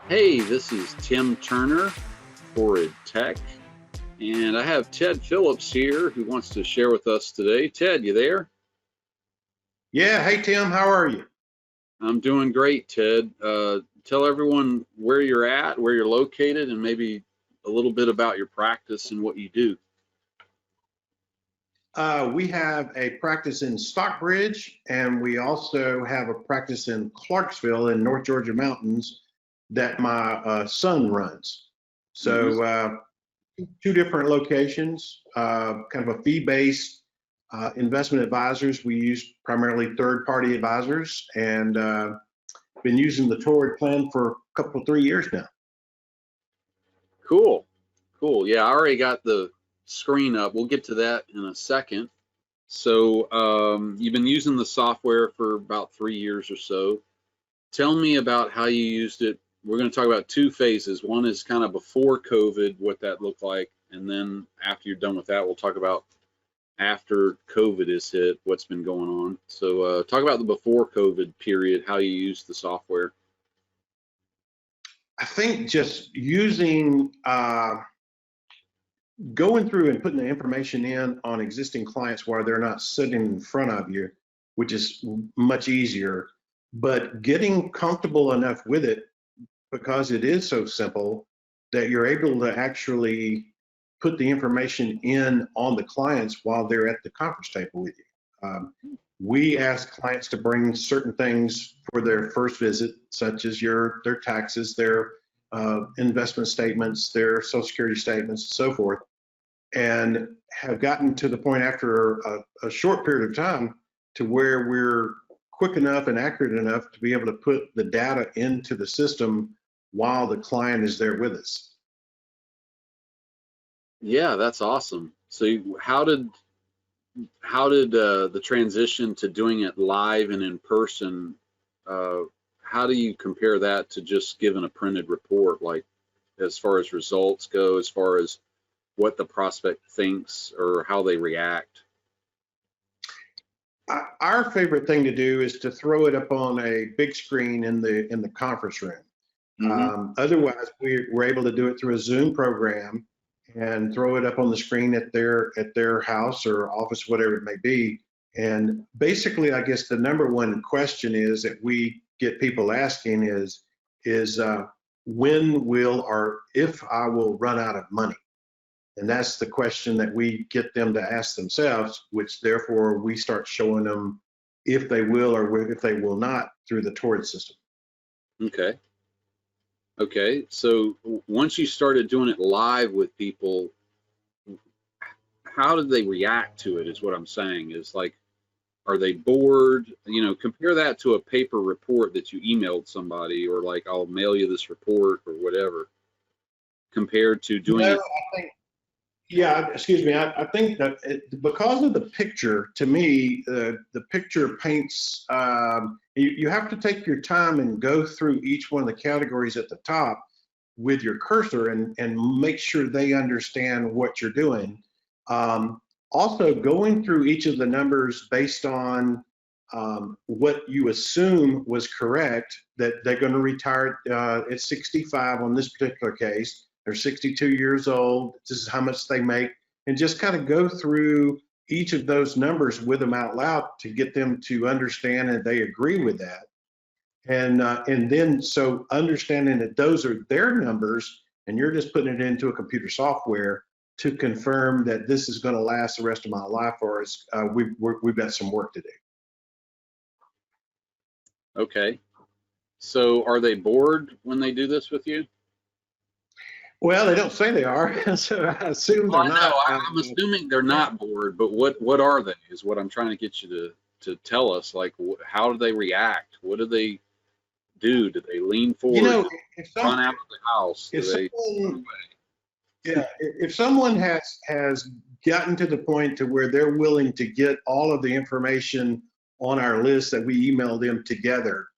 Hey, this is Tim Turner for Tech, and I have Ted Phillips here who wants to share with us today. Ted, you there? Yeah, hey Tim, how are you? I'm doing great, Ted. Tell everyone where you're at, where you're located, and maybe a little bit about your practice and what you do. We have a practice in Stockbridge, and we also have a practice in Clarksville in North Georgia mountains that my son runs. Hmm. So two different locations, kind of a fee-based investment advisors. We use primarily third-party advisors, and been using the Torrid plan for a couple, 3 years now. Cool, cool. Yeah, I already got the screen up. We'll get to that in a second. So, you've been using the software for about 3 years or so. Tell me about how you used it. We're going to talk about two phases. One is kind of before COVID, what that looked like, and then after you're done with that, we'll talk about after COVID is hit, what's been going on. So, talk about the before COVID period, how you used the software. I think just using going through and putting the information in on existing clients while they're not sitting in front of you, which is much easier, but getting comfortable enough with it because it is so simple that you're able to actually put the information in on the clients while they're at the conference table with you. We ask clients to bring certain things for their first visit, such as their taxes, their investment statements, their social security statements, and so forth, and have gotten to the point after a short period of time to where we're quick enough and accurate enough to be able to put the data into the system while the client is there with us. Yeah, that's awesome. So, how did the transition to doing it live and in person? Uh, how do you compare that to just giving a printed report, like as far as results go, as far as what the prospect thinks or how they react? Our favorite thing to do is to throw it up on a big screen in the conference room. Hmm. Otherwise, we're able to do it through a Zoom program and throw it up on the screen at their house or office, whatever it may be. And basically, I guess the number one question is that we get people asking is when will or if I will run out of money. And that's the question that we get them to ask themselves, which therefore we start showing them if they will or if they will not through the Torrid system. Okay. Okay. So once you started doing it live with people, how did they react to it? Is what I'm saying. Is like, are they bored? Compare that to a paper report that you emailed somebody, or like, I'll mail you this report or whatever, compared to doing No, it. I think, yeah, excuse me. I think that because of the picture, to me, the picture paints, you have to take your time and go through each one of the categories at the top with your cursor and make sure they understand what you're doing. Also, going through each of the numbers based on what you assume was correct, that they're going to retire at 65 on this particular case. They're 62 years old. This is how much they make, and just kind of go through each of those numbers with them out loud to get them to understand and they agree with that. And then so understanding that those are their numbers and you're just putting it into a computer software to confirm that this is going to last the rest of my life, or we've got some work to do. Okay. So are they bored when they do this with you? Well, they don't say they are, so I assume Well, they're I know. not. I'm assuming they're not bored, but what are they? Is what I'm trying to get you to tell us. Like, how do they react? What do they do? Do they lean You forward? know, Do if they run out of the house? if Do they run someone, away? yeah, if someone has gotten to the point to where they're willing to get all of the information on our list that we email them together,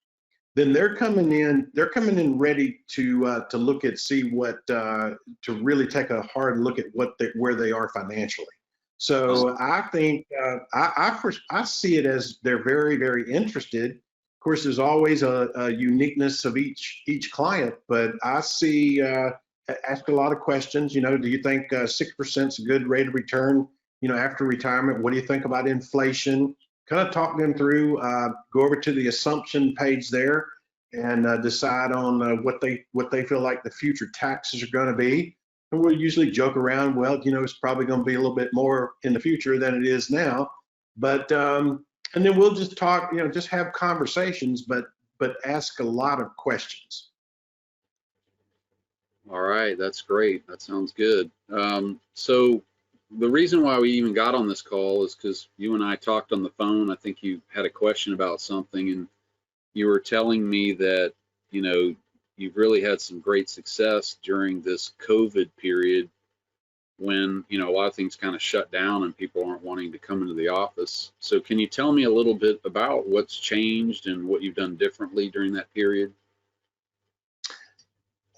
then they're coming in ready to look at see what to really take a hard look at where they are financially. Uh, So I think I see it as they're very, very interested, course, there's always a uniqueness of each client, but I see ask a lot of questions. You know, do you think 6% is a good rate of return? You know, after retirement, what do you think about inflation? Kind of talk them through. Go over to the assumption page there and decide on what they feel like the future taxes are going to be. And we'll usually joke around. Well, you know, it's probably going to be a little bit more in the future than it is now, but and then we'll just talk, you know, just have conversations, but ask a lot of questions. All right, that's great. That sounds good. So the reason why we even got on this call is because you and I talked on the phone. I think you had a question about something, and you were telling me that, you know, you've really had some great success during this COVID period when, you know, a lot of things kind of shut down and people aren't wanting to come into the office. So can you tell me a little bit about what's changed and what you've done differently during that period?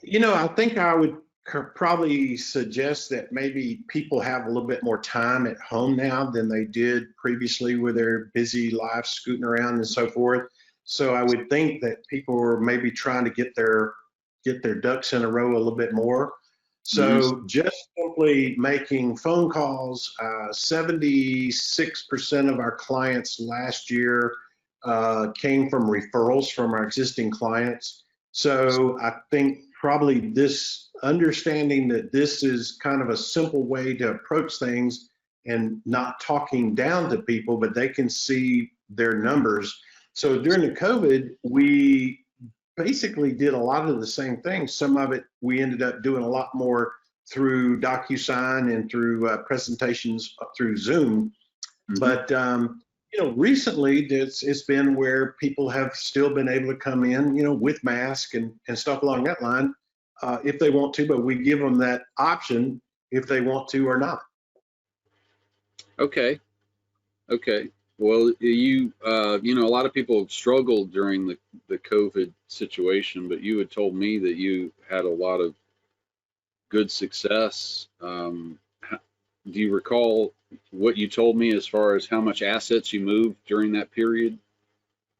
You know, I think I would probably suggest that maybe people have a little bit more time at home now than they did previously with their busy lives scooting around and so forth. So I would think that people were maybe trying to get their ducks in a row a little bit more. So just simply making phone calls, 76% of our clients last year came from referrals from our existing clients. So I think probably this understanding that this is kind of a simple way to approach things and not talking down to people, but they can see their numbers. So during the COVID, we basically did a lot of the same things. Some of it we ended up doing a lot more through DocuSign and through presentations through Zoom. But you know, recently it's been where people have still been able to come in, you know, with masks and stuff along that line, if they want to, but we give them that option if they want to or not. Okay. Okay. Well, you know, a lot of people have struggled during the COVID situation, but you had told me that you had a lot of good success. Do you recall what you told me as far as how much assets you moved during that period?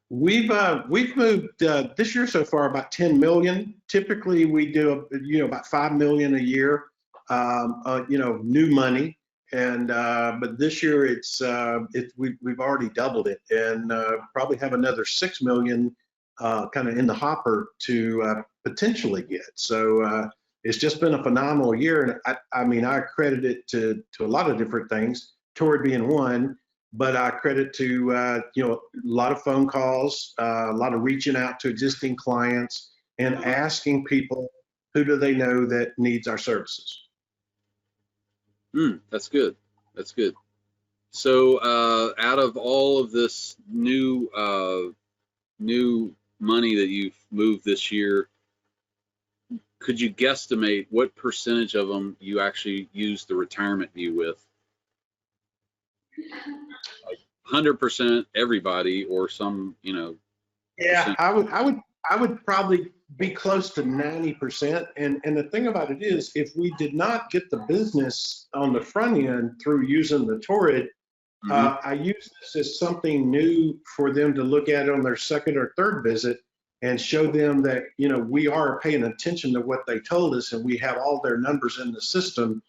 We've moved this year so far about 10 million. Typically, we do you know, about 5 million a year, you know, new money. And but this year we've already doubled it, and probably have another 6 million kind of in the hopper to potentially get. So it's just been a phenomenal year, and I mean, I credit it to a lot of different things, Torrid being one, but I credit to you know, a lot of phone calls, a lot of reaching out to existing clients and asking people who do they know that needs our services. That's good. That's good. So out of all of this new money that you've moved this year, could you guesstimate what percentage of them you actually use the RetirementView with? Like 100% everybody, or some, you know? Yeah, I would probably be close to 90%. And the thing about it is, if we did not get the business on the front end through using the Torrid, I use this as something new for them to look at on their second or third visit and show them that, you know, we are paying attention to what they told us and we have all their numbers in the system.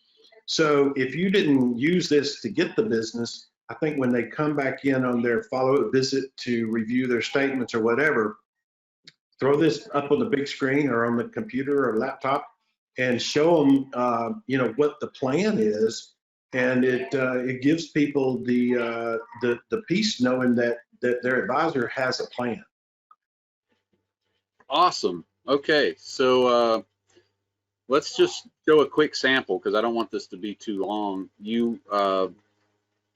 So if you didn't use this to get the business, I think when they come back in on their follow-up visit to review their statements or whatever, throw this up on the big screen or on the computer or laptop and show them, you know, what the plan is. And it gives people the peace knowing that their advisor has a plan. Awesome. Okay, so let's just show a quick sample because I don't want this to be too long. You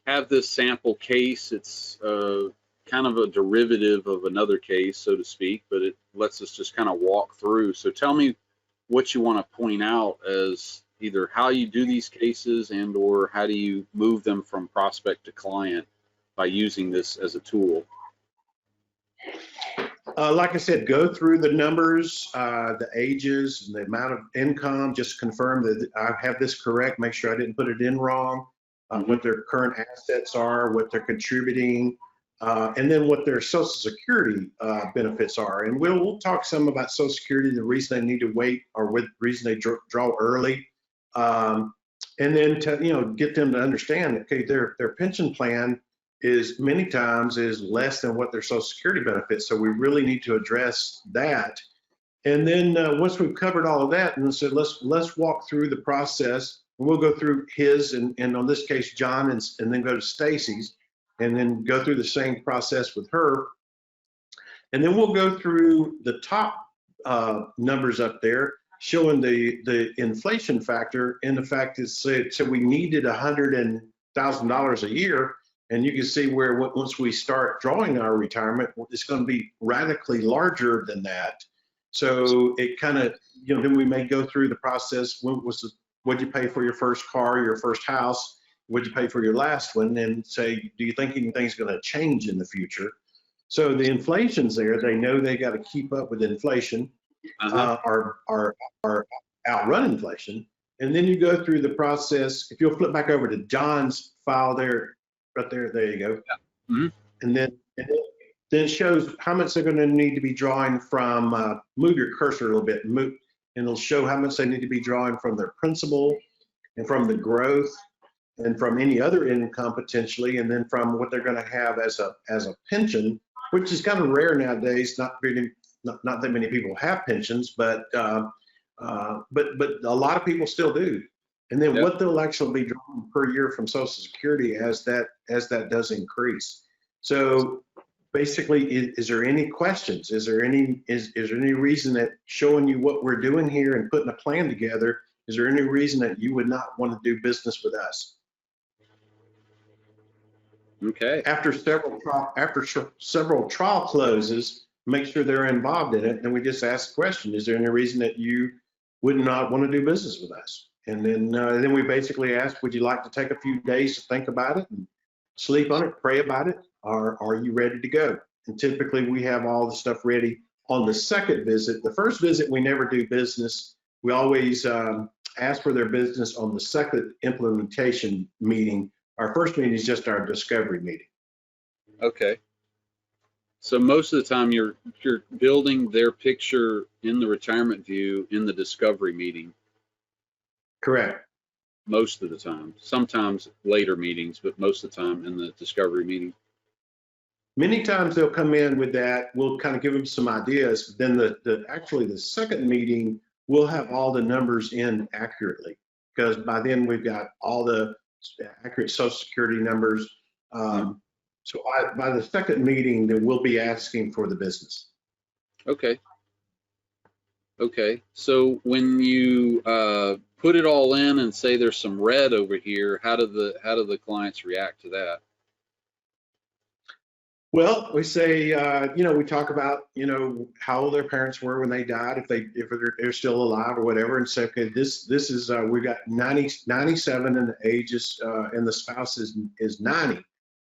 have this sample case. It's kind of a derivative of another case, so to speak, but it lets us just kind of walk through. So tell me what you want to point out as either how you do these cases and or how do you move them from prospect to client by using this as a tool. Like I said, go through the numbers, the ages, the amount of income, just confirm that I have this correct, make sure I didn't put it in wrong, what their current assets are, what they're contributing, and then what their Social Security benefits are. And we'll talk some about Social Security, the reason they need to wait, or the reason they draw early, and then to get them to understand, okay, their pension plan is many times is less than what their Social Security benefits. So we really need to address that. And then once we've covered all of that, and so let's walk through the process. And we'll go through his, and on this case, John, and then go to Stacy's, and then go through the same process with her. And then we'll go through the top numbers up there, showing the inflation factor, and the fact is, so we needed $100,000 a year. And you can see where once we start drawing our retirement, it's going to be radically larger than that. So it kind of, then we may go through the process. What'd you pay for your first car, your first house? What'd you pay for your last one? And say, do you think anything's going to change in the future? So the inflation's there. They know they got to keep up with inflation, or outrun inflation. And then you go through the process. If you'll flip back over to John's file there, right there, there you go. Yeah. Mm-hmm. And then it shows how much they're going to need to be drawing from, move your cursor a little bit, and it'll show how much they need to be drawing from their principal, and from the growth, and from any other income potentially, and then from what they're going to have as a pension, which is kind of rare nowadays. Not that many people have pensions, but a lot of people still do. And then what they'll actually be drawing per year from Social Security as that does increase. So basically, is there any questions? Is there any reason that showing you what we're doing here and putting a plan together, is there any reason that you would not want to do business with us? Okay. After several trial closes, make sure they're involved in it, and we just ask the question: is there any reason that you would not want to do business with us? And then we basically ask, would you like to take a few days to think about it and sleep on it, pray about it, or are you ready to go? And typically we have all the stuff ready on the second visit. The first visit, we never do business. We always ask for their business on the second implementation meeting. Our first meeting is just our discovery meeting. Okay. So most of the time you're building their picture in the retirement view in the discovery meeting. Correct. Most of the time. Sometimes later meetings, but most of the time in the discovery meeting. Many times they'll come in with that. We'll kind of give them some ideas. Then actually the second meeting, we'll have all the numbers in accurately, because by then we've got all the accurate Social Security numbers. So by the second meeting, then we'll be asking for the business. Okay. Okay. So when you put it all in and say there's some red over here, how do the clients react to that? Well, we say, we talk about, how old their parents were when they died, if they're still alive or whatever, and say, okay, this is, we got 97 and the age is, and the spouse is 90.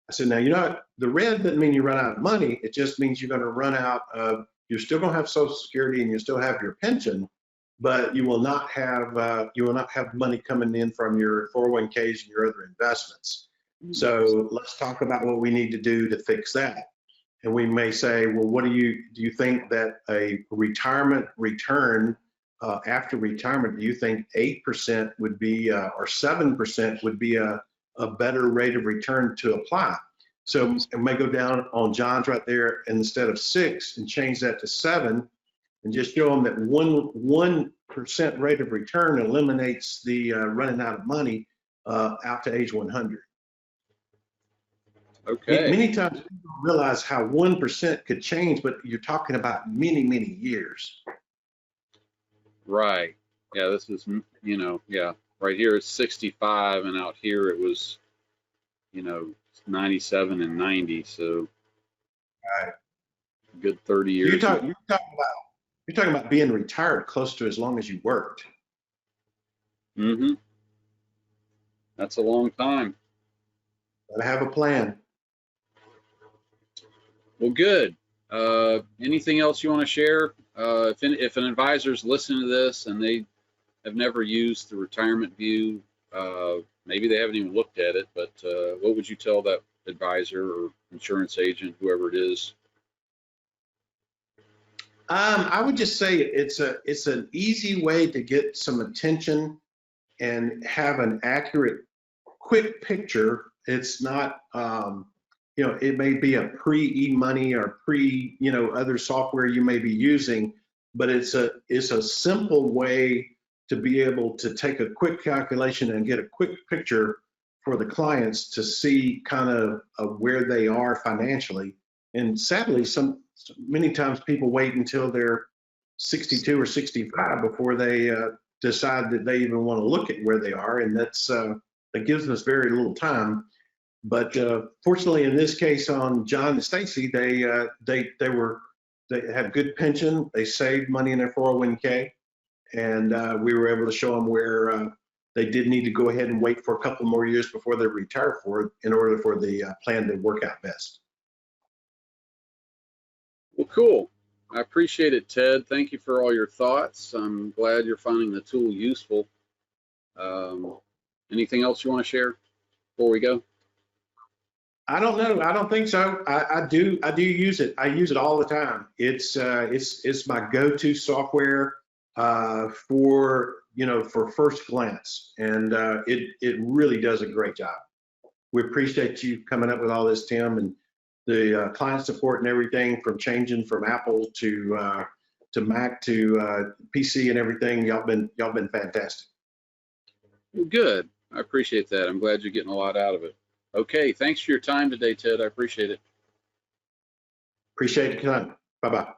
I said, now, the red doesn't mean you run out of money. It just means you're going to run out of, you're still going to have Social Security and you still have your pension, but you will not have money coming in from your 401ks and your other investments. So let's talk about what we need to do to fix that. And we may say, well, what do you think that a retirement return after retirement, do you think 8% would be, or 7% would be a better rate of return to apply? So it may go down on John's right there, and instead of 6 and change that to 7, and just show them that 1% rate of return eliminates the running out of money out to age 100. Okay. Many times people don't realize how 1% could change, but you're talking about many, many years. Right. Yeah, this is, right here it's 65, and out here it was, 97 and 90. So, right, good 30 years. You're talking about being retired close to as long as you worked. Mm-hmm. That's a long time. Gotta have a plan. Well, good. Anything else you want to share? If an advisor's listening to this and they have never used the retirement view, maybe they haven't even looked at it, but what would you tell that advisor or insurance agent, whoever it is? I would just say it's an easy way to get some attention and have an accurate, quick picture. It's not, it may be a pre-e-money or pre, other software you may be using, but it's a simple way to be able to take a quick calculation and get a quick picture for the clients to see kind of where they are financially. And sadly, many times people wait until they're 62 or 65 before they decide that they even want to look at where they are, and that gives us very little time. But fortunately, in this case, on John and Stacy, they had good pension. They saved money in their 401k, and we were able to show them where they did need to go ahead and wait for a couple more years before they retire in order for the plan to work out best. Well, cool. I appreciate it, Ted. Thank you for all your thoughts. I'm glad you're finding the tool useful. Anything else you want to share before we go? I don't know. I don't think so. I do use it. I use it all the time. It's my go-to software for first glance, and it really does a great job. We appreciate you coming up with all this, Tim, and the client support and everything, from changing from Apple to Mac to PC and everything. Y'all been fantastic. Well, good. I appreciate that. I'm glad you're getting a lot out of it. Okay, thanks for your time today, Ted. I appreciate it. Appreciate your time. Bye-bye.